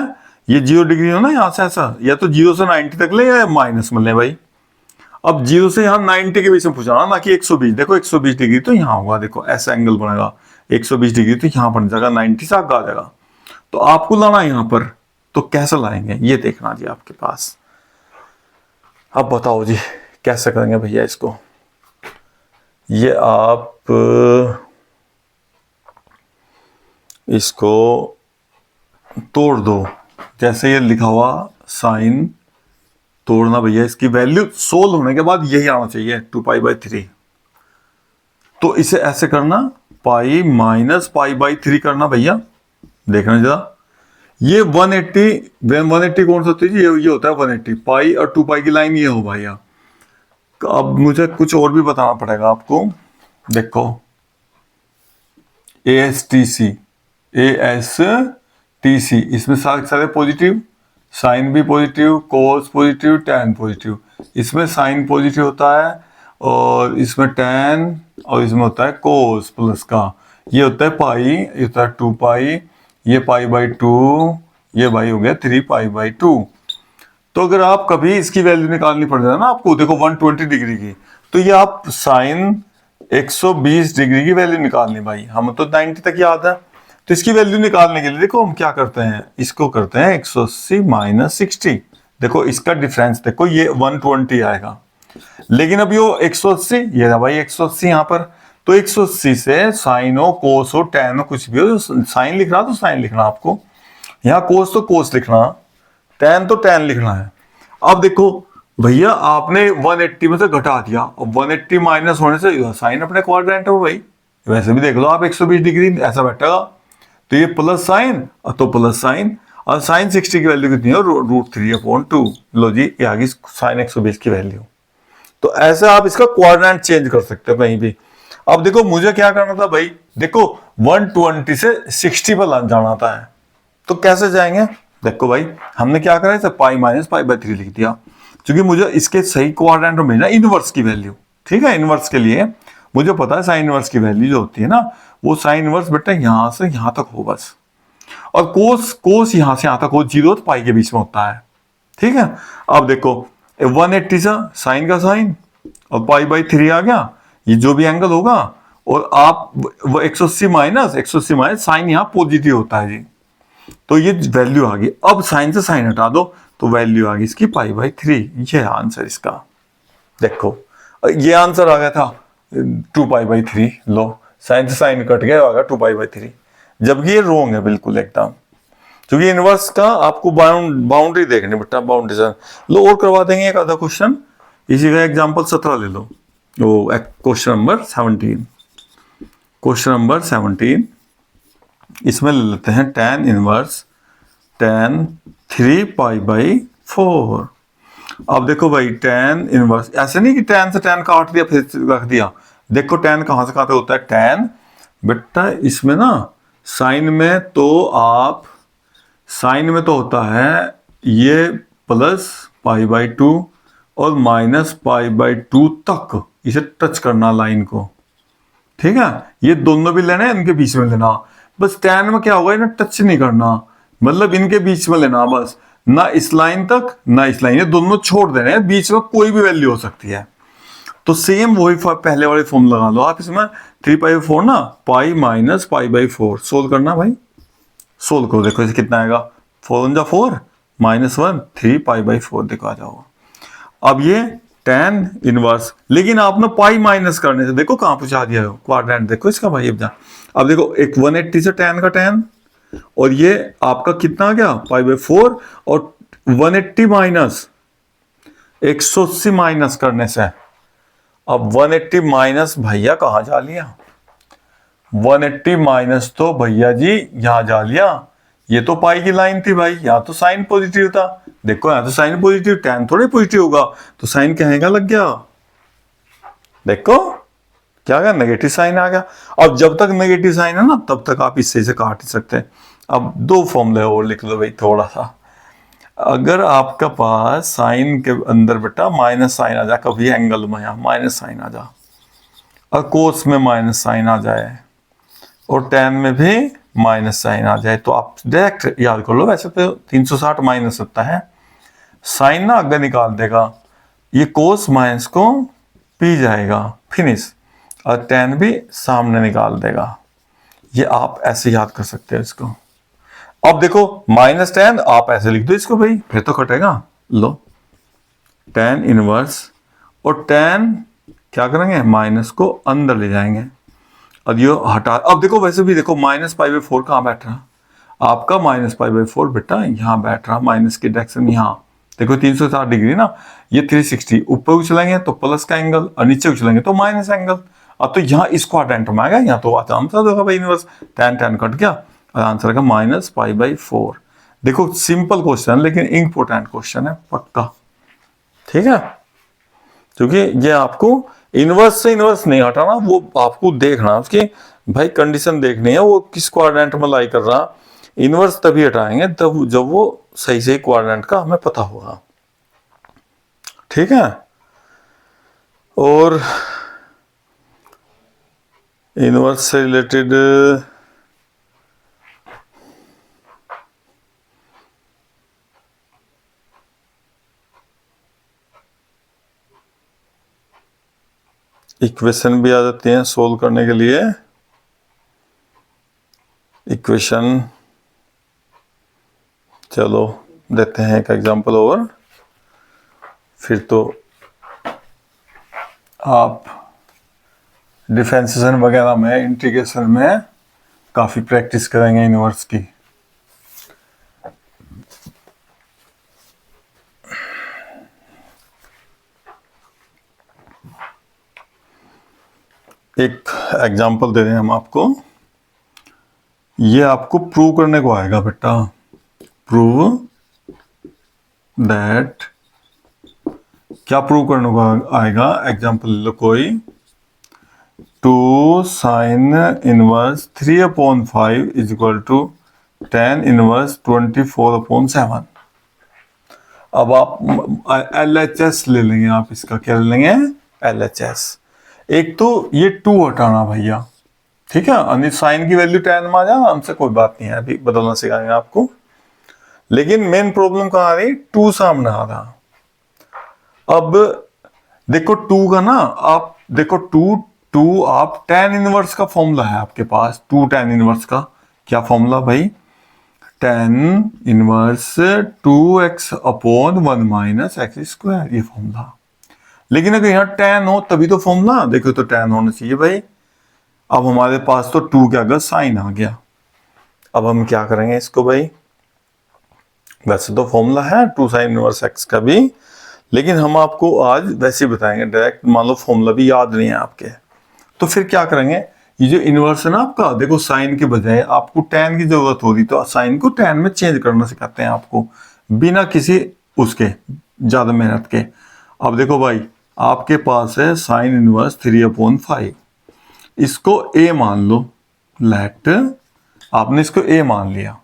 ये 0 डिग्री हो ना यहाँ से ऐसा, या तो 0 से 90 तक ले, या माइनस में ले भाई। अब 0 से यहाँ 90 के बीच में पूछा ना कि 120, देखो 120 डिग्री तो यहाँ होगा, देखो ऐसा एंगल बनेगा 120 डिग्री, तो यहाँ बन जाएगा 90 से आगे आ जाएगा। तो आपको लाना यहाँ पर, तो कैसे लाएंगे ये देखना जी आपके पास। अब बताओ जी कैसे करेंगे भैया इसको, ये आप इसको तोड़ दो, जैसे ये लिखा हुआ साइन तोड़ना भैया, इसकी वैल्यू सोल्व होने के बाद यही आना चाहिए 2 पाई बाई 3। तो इसे ऐसे करना, पाई माइनस पाई बाई 3 करना भैया, देखना जरा, ये 180 कौन सा होती है, ये होता है 180, पाई और 2 पाई की लाइन ये हो भैया। अब मुझे कुछ और भी बताना पड़ेगा आपको, देखो ASTC, इसमें सारे पॉजिटिव, साइन भी पॉजिटिव, कोस पॉजिटिव, टैन पॉजिटिव, इसमें साइन पॉजिटिव होता है और इसमें टैन और इसमें होता है कोस प्लस का, ये होता है पाई, ये होता है 2 पाई, ये पाई बाई 2, ये भाई हो गया 3 पाई बाई 2। तो अगर आप कभी इसकी वैल्यू निकालनी पड़ जाए ना आपको, देखो 120 डिग्री की, तो ये आप साइन 120 डिग्री की वैल्यू निकालनी भाई, हम तो 90 तक याद है। तो इसकी वैल्यू निकालने के लिए देखो हम क्या करते हैं, इसको करते हैं 180 माइनस 60। देखो इसका डिफरेंस देखो, ये 120 आएगा, लेकिन अब ये 180, ये रहा भाई 180 यहाँ पर। तो 180 से साइन हो, कोस हो, टेन हो, कुछ भी हो, साइन लिख रहा तो साइन लिखना आपको, यहाँ कोस तो कोस लिखना, टेन तो टेन लिखना है। अब देखो भैया आपने 180 में से घटा दिया, अब 180 माइनस होने से साइन अपने क्वाड्रेंट हो भाई, वैसे भी देख लो आप 120 डिग्री ऐसा बैठेगा, तो ये प्लस साइन तो प्लस साइन, और साइन 60 की वैल्यू कितनी है, √3/2। लो जी ये आ गई साइन 120 की वैल्यू। तो ऐसे आप इसका क्वाड्रेंट चेंज कर सकते हो कहीं भी। अब देखो मुझे क्या करना था भाई, देखो 120 से 60 पर जाना था है, तो कैसे जाएंगे, देखो भाई हमने क्या करा, पाई माइनस पाई बाई 3 लिख दिया, क्योंकि मुझे इसके सही क्वाड्रेंट में मिलना इनवर्स की वैल्यू। ठीक है, इनवर्स के लिए मुझे पता है साइन इनवर्स की वैल्यू जो होती है ना, वो साइन इनवर्स बेटा यहां से यहां तक हो बस, और कोस कोस यहां से यहां तक हो, 0 तो पाई के बीच में होता है। ठीक है, अब देखो 180 सा साइन का साइन और पाई बाई 3 आ गया, ये जो भी एंगल होगा, और आप 180 माइनस साइन यहाँ पॉजिटिव होता है जी, तो ये वैल्यू आ गई। अब साइन से साइन हटा दो तो वैल्यू आ गई इसकी पाई बाई 3, ये आंसर इसका। देखो ये आंसर आ गया था 2 पाई बाई 3, लो साइन से साइन कट गया, आ गया 2 पाई बाई 3, जबकि ये रोंग है बिल्कुल एकदम, क्योंकि इनवर्स का आपको बाउंड्री देखनी बेटा, बाउंड्री से लो। और करवा देंगे एक आधा क्वेश्चन, इसी का एग्जांपल 17 ले लो, वो क्वेश्चन नंबर 17, क्वेश्चन नंबर 17 इसमें ले लेते हैं tan inverse tan 3 pi by 4। अब देखो भाई tan इनवर्स, ऐसे नहीं कि tan से tan काट दिया फिर रख दिया, देखो tan कहां से कहां तक होता है, tan बेटा इसमें ना साइन में तो आप, साइन में तो होता है ये प्लस पाई बाई 2 और माइनस पाई बाई 2 तक, इसे टच करना लाइन को। ठीक है, ये दोनों भी लेना है, इनके बीच में लेना, बस tan में क्या होगा, इन्हें टच नहीं करना, मतलब इनके बीच में लेना बस, ना इस लाइन तक ना इस लाइन, ये दोनों छोड़ देने हैं, बीच में कोई भी वैल्यू हो सकती है। तो सेम वही पहले वाले फॉर्म लगा लो आप इसमें, 3 पाई बाई 4 ना, pi minus pi by 4 solve करना भाई, सोल्व करो, देखो इसे कितना आएगा, 4 माइनस 1 3 पाई बाई 4, देखो आ जाओ। अब ये tan इनवर्स, लेकिन आपने पाई माइनस करने से देखो कहां पहुंचा दिया हो क्वाड्रेंट, देखो इसका भाई अब देखो एक 180 से tan का tan, और ये आपका कितना आ गया पाई बाई 4, और 180 माइनस 180 माइनस करने से, अब 180 माइनस भैया कहां जा लिया, 180 माइनस तो भैया जी यहां जा लिया, ये तो पाई की लाइन थी भाई, यहां तो साइन पॉजिटिव था, देखो यहां तो साइन पॉजिटिव, tan थोड़े पॉजिटिव होगा, तो साइन कहेगा लग गया, देखो क्या गया, नेगेटिव साइन आ गया। अब जब तक नेगेटिव साइन है ना तब तक आप इससे से काट ही सकते हैं। अब दो फॉर्मूले और लिख लो भाई थोड़ा सा, अगर आपका पास साइन के अंदर बेटा माइनस साइन आ जाए, कभी एंगल में यहाँ माइनस साइन आ जाए, और कोस में माइनस साइन आ जाए, और tan में भी माइनस साइन आ जाए, तो आप डायरेक्ट याद कर लो, वैसे तो 360 माइनस होता है, साइन ना आगे निकाल देगा, ये कोस माइनस को पी जाएगा, फिनिश, और tan भी सामने निकाल देगा। ये आप ऐसे याद कर सकते हो इसको। अब देखो माइनस tan आप ऐसे लिख दो इसको भाई, फिर तो कटेगा, लो tan इनवर्स, और tan क्या करेंगे, माइनस को अंदर ले जाएंगे, अब ये हटा, अब देखो वैसे भी देखो माइनस पाई बाई 4 कहाँ बैठ रहा, आपका माइनस पाई बाई 4 बेटा यहाँ बैठ रहा, माइनस की डायरेक्शन यहाँ, देखो 360 डिग्री ना, ये 360, ऊपर उछलेंगे तो प्लस का एंगल, और नीचे उछलेंगे तो माइनस एंगल। अब तो यहाँ इस क्वाड्रेंट में आएगा, यहाँ तो आंसर होगा भाई इनवर्स, tan कट गया, और आंसर का माइनस पाई बाई 4। देखो सिंपल क्वेश्चन लेकिन इंपॉर्टेंट क्वेश्चन है पक्का, ठीक है, क्योंकि ये आपको इनवर्स से इनवर्स नहीं हटाना, वो आपको देखना उसकी भाई कंडीशन देखनी है, वो किस क्वाड्रेंट में लाई कर रहा, इनवर्स तभी हटाएंगे तब जब वो सही सही क्वाड्रेंट का हमें पता होगा, ठीक है। और इनवर्स से रिलेटेड इक्वेशन भी आ जाती हैं सोल्व करने के लिए। इक्वेशन चलो देते हैं एक एग्जांपल और, फिर तो आप डिफरेंशिएशन वगैरह में, इंटीग्रेशन में काफ़ी प्रैक्टिस करेंगे इनवर्स की। एक एग्जांपल दे रहे हैं हम आपको, ये आपको प्रूव करने को आएगा बेटा। प्रूव दैट, क्या प्रूव करने को आएगा? एग्जांपल लो कोई, 2 sin inverse 3/5 is equal to tan inverse 24/7। अब आप LHS ले लेंगे, आप इसका क्या ले लेंगे? LHS। एक तो ये 2 हटाना भैया, ठीक है, यानी साइन की वैल्यू tan में आ जाना, हमसे कोई बात नहीं है, अभी बदलना सिखाएंगे आपको। लेकिन मेन प्रॉब्लम कहाँ आ रही? 2 सामने आ रहा। अब देखो 2 का ना, आप देखो 2 आप tan इनवर्स का फॉर्मूला है आपके पास, 2 tan इनवर्स का क्या फॉर्मूला भाई? tan inverse 2x/1 minus x², ये फॉर्मूला। लेकिन अगर यहाँ tan हो तभी तो फॉर्मूला, देखो तो tan होना चाहिए भाई। अब हमारे पास तो 2 के अगर साइन आ गया, अब हम क्या करेंगे इसको भाई? वैसे तो फॉर्मूला है 2 sin इनवर्स x का भी, लेकिन हम आपको आज वैसे ही बताएंगे डायरेक्ट। मान लो फॉर्मूला भी याद नहीं है आपके, तो फिर क्या करेंगे? ये जो इनवर्स है ना आपका, देखो साइन के बजाय आपको tan की जरूरत होती, तो साइन को tan में चेंज करना सिखाते हैं आपको, बिना किसी उसके ज्यादा मेहनत के। अब देखो भाई, आपके पास है साइन इनवर्स 3/5, इसको a मान लो, लेट आपने इसको a मान लिया,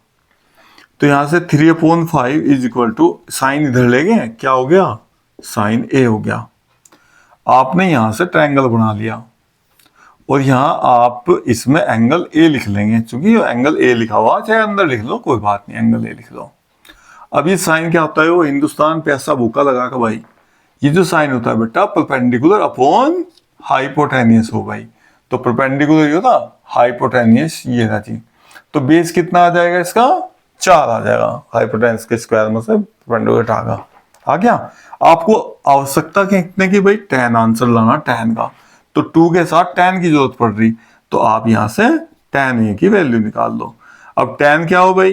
तो यहां से 3/5 इज इक्वल टू साइन इधर ले गए, क्या हो गया? साइन a हो गया। आपने यहां से ट्रायंगल बना लिया और यहां आप इसमें एंगल a लिख लेंगे, क्योंकि एंगल a लिखा हुआ, चाहे अंदर लिख लो कोई बात नहीं, एंगल a लिख लो। अब ये साइन क्या होता है? वो हिंदुस्तान पे ऐसा भूखा लगा का भाई, ये जो साइन होता है बेटा परपेंडिकुलर अपॉन हाइपोटेनियस हो भाई। तो परपेंडिकुलर ये होता, हाइपोटेनियस ये था जी। तो बेस कितना आ जाएगा इसका? 4 आ जाएगा, हाइपोटेनियस के स्क्वायर में से परपेंडिकुलर आ गया। आपको आवश्यकता कितने की भाई? tan आंसर लाना tan का, तो 2 के साथ tan की जरूरत पड़ रही, तो आप यहां से tan a की वैल्यू निकाल लो। अब tan क्या हो भाई?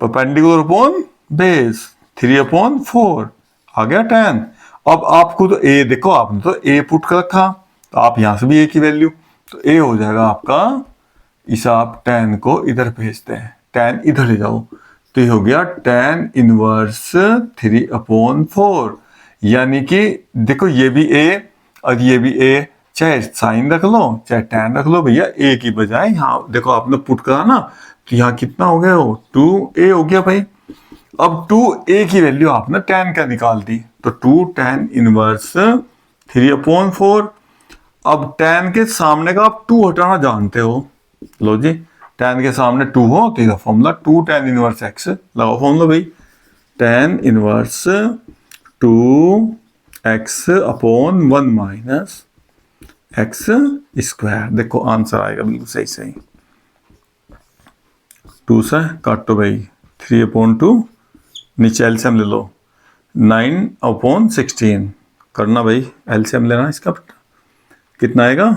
परपेंडिकुलर अपॉन बेस 3/4 आ गया tan। अब आपको तो a, देखो आपने तो a पुट कर रखा, तो आप यहां से भी a की वैल्यू, तो a हो जाएगा आपका, इसे आप tan को इधर भेजते हैं, tan इधर ले जाओ, तो ये हो गया tan इनवर्स 3/4। यानी कि देखो ये भी a और ये भी a, चाहे साइन रख लो चाहे tan रख लो भैया, a की बजाय यहाँ देखो आपने पुट करा ना, तो यहाँ कितना हो गया? वो 2a हो गया भाई। अब 2a की वैल्यू आपने tan का निकाल दी, तो 2 tan इनवर्स 3/4। अब tan के सामने का आप 2 हटाना जानते हो, लो जी, tan के सामने 2 हो तो इसका फॉर्मूला 2 tan इनवर्स x, लगाओ फॉर्मूला भाई, tan inverse 2x/1 minus x²। देखो आंसर आएगा बिल्कुल सही सही। 2 से काटो भाई, 3/2, नीचे एलसीएम ले लो, 9/16 करना भाई, एलसीएम लेना इसका, कितना आएगा?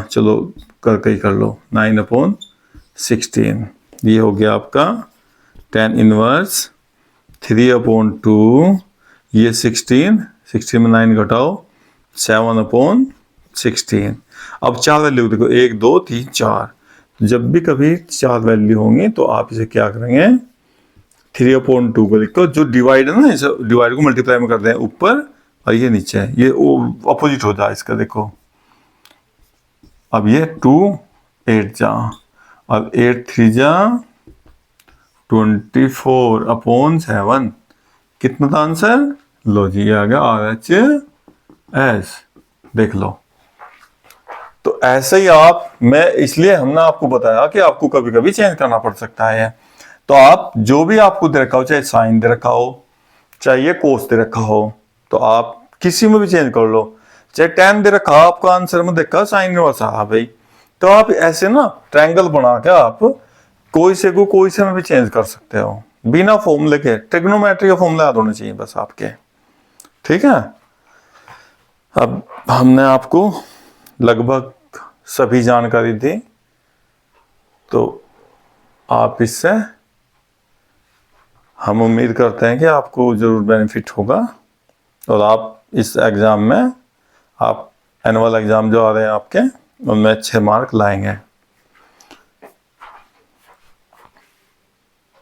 चलो करके ही कर लो, 9/16, ये हो गया आपका tan इनवर्स 3/2, ये 16 में 9 घटाओ, 7/16। अब 4 वैल्यू देखो, 1 2 3 4, जब भी कभी 4 वैल्यू होंगी तो आप इसे क्या करेंगे? 3/2 को लिखो, जो डिवाइड है ना, इसे डिवाइड को मल्टीप्लाई में कर दें ऊपर और ये नीचे है, ये अपोजिट हो जाए इसका। देखो अब ये 2 8 जा, अब 8 3 जा 24/7, कितना था आंसर? लो जी आ गया RHS, देख लो। तो ऐसे ही मैं इसलिए हमने आपको बताया कि आपको कभी कभी चेंज करना पड़ सकता है। तो आप जो भी आपको दे रखा हो, चाहे साइन दे रखा हो, चाहे ये कोस दे रखा हो, तो आप किसी में भी चेंज कर लो। चाहे tan दे रखा हो, आपका आंसर में देखा साइन इनवर्स आ भाई, तो आप ऐसे ना ट्रायंगल बना के आप कोई से को कोई से में भी चेंज कर सकते हो, बिना फॉर्मूले के। ट्रिग्नोमेट्री का फॉर्मूला याद होना चाहिए बस आपके, ठीक है। अब हमने आपको लगभग सभी जानकारी दी, तो आप इससे हम उम्मीद करते हैं कि आपको जरूर बेनिफिट होगा और आप इस एग्जाम में, आप एनुअल एग्जाम जो आ रहे हैं आपके, उनमें अच्छे मार्क लाएंगे।